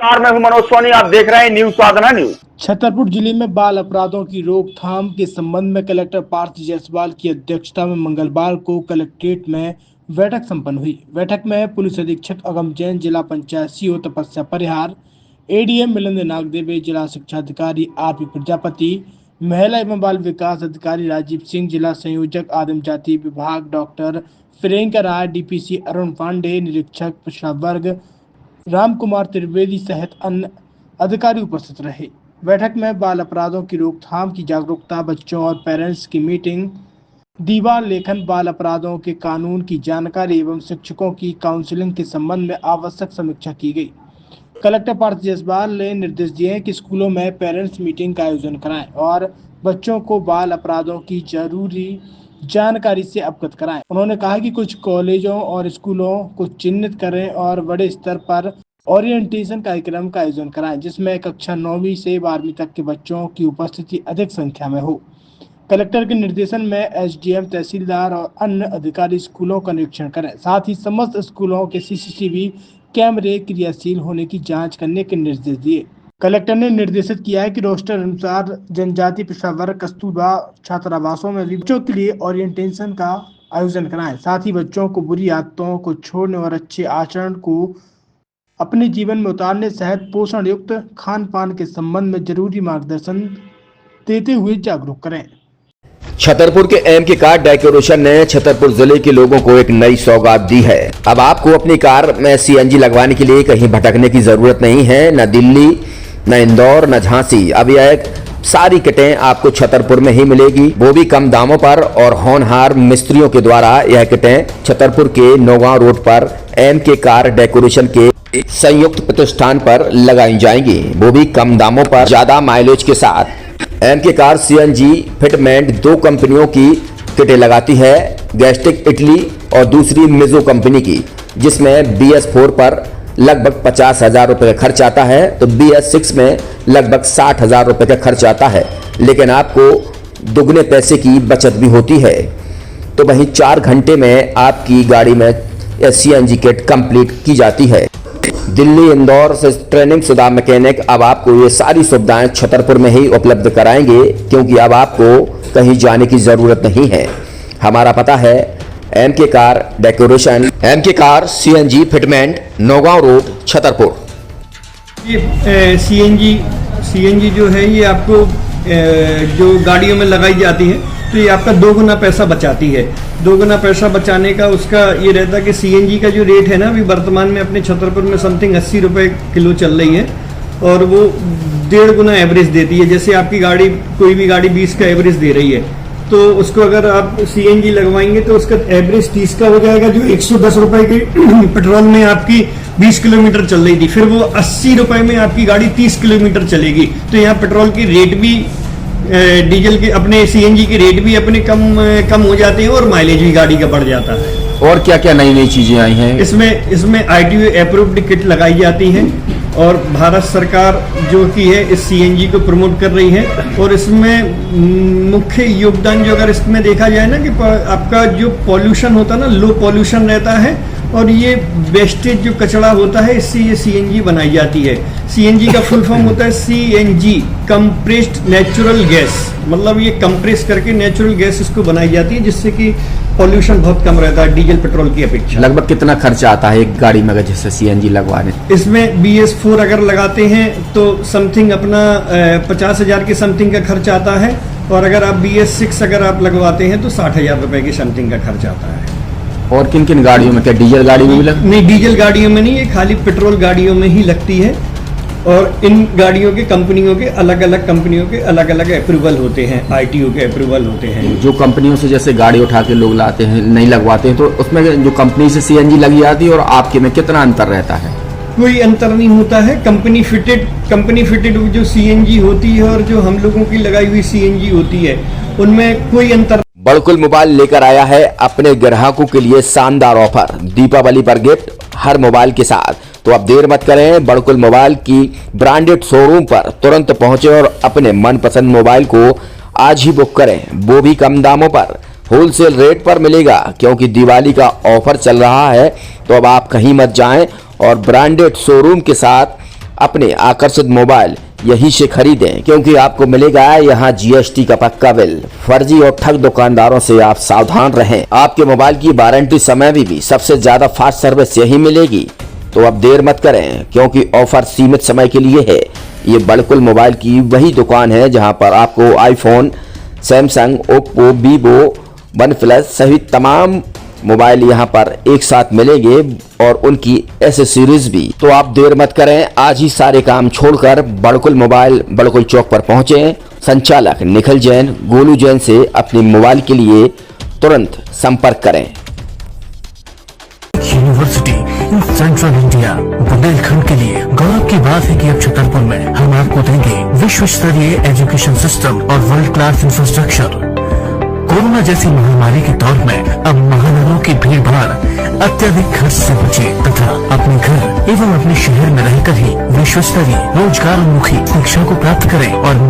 नमस्कार, मैं हूं मनोज सोनी। आप देख रहे हैं न्यूज साधना न्यूज। छतरपुर जिले में बाल अपराधों की रोकथाम के संबंध में कलेक्टर पार्थ जायसवाल की अध्यक्षता में मंगलवार को कलेक्ट्रेट में बैठक संपन्न हुई। बैठक में पुलिस अधीक्षक अगम जैन, जिला पंचायत सीओ तपस्या परिहार, एडीएम मिलिंद नागदेव, जिला शिक्षा अधिकारी आरपी प्रजापति, महिला एवं बाल विकास अधिकारी राजीव सिंह, जिला संयोजक आदिम जाति विभाग डॉक्टर प्रियंका राय, डीपीसी अरुण पांडे, निरीक्षक पिछड़ा वर्ग राम कुमार त्रिवेदी सहित अन्य अधिकारी उपस्थित रहे। बैठक में बाल अपराधों की रोकथाम की जागरूकता, बच्चों और पेरेंट्स की मीटिंग, दीवार लेखन, बाल अपराधों के कानून की जानकारी एवं शिक्षकों की काउंसलिंग के संबंध में आवश्यक समीक्षा की गई। कलेक्टर पार्थ जायसवाल ने निर्देश दिए कि स्कूलों में पेरेंट्स मीटिंग का आयोजन कराएं और बच्चों को बाल अपराधों की जरूरी जानकारी से अवगत कराएं। उन्होंने कहा कि कुछ कॉलेजों और स्कूलों को चिन्हित करें और बड़े स्तर पर ओरिएंटेशन कार्यक्रम का आयोजन कराएं, जिसमें कक्षा 9वीं से 12वीं तक के बच्चों की उपस्थिति अधिक संख्या में हो। कलेक्टर के निर्देशन में एसडीएम, तहसीलदार और अन्य अधिकारी स्कूलों का निरीक्षण करें। साथ ही समस्त स्कूलों के सीसीटीवी कैमरे क्रियाशील होने की जांच करने के निर्देश दिए। कलेक्टर ने निर्देशित किया है कि रोस्टर अनुसार जनजाति पिछड़ा वर्ग कस्तूरबा छात्रावासों में भी बच्चों के लिए ओरिएंटेशन का आयोजन कराएं। साथ ही बच्चों को बुरी आदतों को छोड़ने और अच्छे आचरण को अपने जीवन में उतारने सहित पोषण युक्त खान पान के संबंध में जरूरी मार्गदर्शन देते हुए जागरूक करें। छतरपुर के एमके कार डेकोरेशन ने छतरपुर जिले के लोगों को एक नई सौगात दी है। अब आपको अपनी कार में सीएनजी लगवाने के लिए कहीं भटकने की जरूरत नहीं है। न दिल्ली, न इंदौर, न झांसी। अब यह सारी किटें आपको छतरपुर में ही मिलेगी, वो भी कम दामों पर। और होनहार मिस्त्रियों के द्वारा यह किटें छतरपुर के नौगांव रोड पर एमके कार डेकोरेशन के संयुक्त प्रतिष्ठान पर लगाई जाएंगी, वो भी कम दामों पर, ज्यादा माइलेज के साथ। एमके कार सीएनजी फिटमेंट 2 कंपनियों की किटें लगाती है, गैस्ट्रिक इटली और दूसरी मिजो कंपनी की, जिसमें BS4 पर लगभग 50,000 रुपए का खर्च आता है, तो BS6 में लगभग 60,000 रुपए का खर्च आता है। लेकिन आपको दुगने पैसे की बचत भी होती है। तो वहीं 4 घंटे में आपकी गाड़ी में सीएनजी किट कंप्लीट की जाती है। दिल्ली, इंदौर से ट्रेनिंग शुदा मैकेनिक अब आपको ये सारी सुविधाएं छतरपुर में ही उपलब्ध कराएंगे, क्योंकि अब आपको कहीं जाने की जरूरत नहीं है। हमारा पता है MK car decoration, MK car CNG fitment, Naugaon road, Chhatarpur. ये सीएनजी जो है ये आपको जो गाड़ियों में लगाई जाती है, तो ये आपका 2 गुना पैसा बचाती है। 2 गुना पैसा बचाने का उसका ये रहता है कि सीएनजी का जो रेट है ना, अभी वर्तमान में अपने छतरपुर में समथिंग 80 रुपये किलो चल रही है, और वो 1.5 गुना एवरेज देती है। जैसे आपकी गाड़ी, कोई भी गाड़ी 20 का एवरेज दे रही है, तो उसको अगर आप सीएनजी लगवाएंगे तो उसका एवरेज 30 का हो जाएगा, जो 110 रुपए के पेट्रोल में आपकी 20 किलोमीटर चल रही थी, फिर वो 80 रुपए में आपकी गाड़ी 30 किलोमीटर चलेगी। तो यहाँ पेट्रोल की रेट भी, डीजल के, अपने सीएनजी की रेट भी अपने कम हो जाते हैं और माइलेज भी गाड़ी का बढ़ जाता है। और क्या क्या नई नई चीजें आई हैं इसमें ITO अप्रूव्ड किट लगाई जाती है, और भारत सरकार जो की है इस सीएनजी को प्रमोट कर रही है। और इसमें मुख्य योगदान जो अगर इसमें देखा जाए ना, कि आपका जो पॉल्यूशन होता है ना, लो पॉल्यूशन रहता है, और ये वेस्टेज जो कचरा होता है, इससे ये सीएनजी बनाई जाती है। सीएनजी का फुल फॉर्म होता है CNG, कंप्रेस्ड नेचुरल गैस, मतलब ये कंप्रेस करके नेचुरल गैस इसको बनाई जाती है, जिससे कि पॉल्यूशन बहुत कम रहता है डीजल पेट्रोल की अपेक्षा। लगभग कितना खर्चा आता है एक गाड़ी में अगर जैसे सीएनजी लगवाने? इसमें BS4 अगर लगाते हैं तो समथिंग अपना 50,000 के समथिंग का खर्च आता है, और अगर आप BS6 अगर आप लगवाते हैं तो 60,000 रुपए की समथिंग का खर्च आता है। और किन किन गाड़ियों में? क्या डीजल गाड़ी में भी नहीं, डीजल गाड़ियों में नहीं, ये खाली पेट्रोल गाड़ियों में ही लगती है। और इन गाड़ियों के कंपनियों के अलग अलग अप्रूवल होते हैं, ITO के अप्रूवल होते हैं। जो कंपनियों से जैसे गाड़ी उठा के लोग लाते हैं, नहीं लगवाते हैं, तो उसमें जो कंपनी से सीएनजी लगी जाती है और आपके में कितना अंतर रहता है? कोई अंतर नहीं होता है। कंपनी फिटेड जो सीएनजी होती है और जो हम लोगों की लगाई हुई सीएनजी होती है, उनमें कोई अंतर। बड़कुल मोबाइल लेकर आया है अपने ग्राहकों के लिए शानदार ऑफर, दीपावली पर गिफ्ट हर मोबाइल के साथ। तो अब देर मत करें, बड़कुल मोबाइल की ब्रांडेड शोरूम पर तुरंत पहुंचे और अपने मनपसंद मोबाइल को आज ही बुक करें, वो भी कम दामों पर। होलसेल रेट पर मिलेगा, क्योंकि दिवाली का ऑफर चल रहा है। तो अब आप कहीं मत जाएं और ब्रांडेड शोरूम के साथ अपने आकर्षित मोबाइल यहीं से खरीदें, क्योंकि आपको मिलेगा यहाँ जीएसटी का पक्का बिल। फर्जी और ठग दुकानदारों से आप सावधान रहें। आपके मोबाइल की वारंटी समय में भी सबसे ज्यादा फास्ट सर्विस यही मिलेगी। तो अब देर मत करें, क्योंकि ऑफर सीमित समय के लिए है। ये बड़कुल मोबाइल की वही दुकान है जहां पर आपको iPhone, Samsung, Oppo, Vivo, OnePlus सहित तमाम मोबाइल यहां पर एक साथ मिलेंगे और उनकी एसेसरीज भी। तो आप देर मत करें, आज ही सारे काम छोड़कर बड़कुल मोबाइल बड़कुल चौक पर पहुंचे। संचालक निखिल जैन, गोलू जैन से अपने मोबाइल के लिए तुरंत संपर्क करें। University in central India Bundelkhand के लिए गौरव की बात है कि अब छतरपुर में हम आपको देंगे विश्व स्तरीय एजुकेशन सिस्टम और वर्ल्ड क्लास इंफ्रास्ट्रक्चर। कोरोना जैसी महामारी के दौर में अब महानगरों की भीड़ भाड़ अत्यधिक खर्च से बचे तथा अपने घर एवं अपने शहर में रहकर ही विश्व स्तरीय रोजगार उन्मुखी शिक्षा को प्राप्त करें और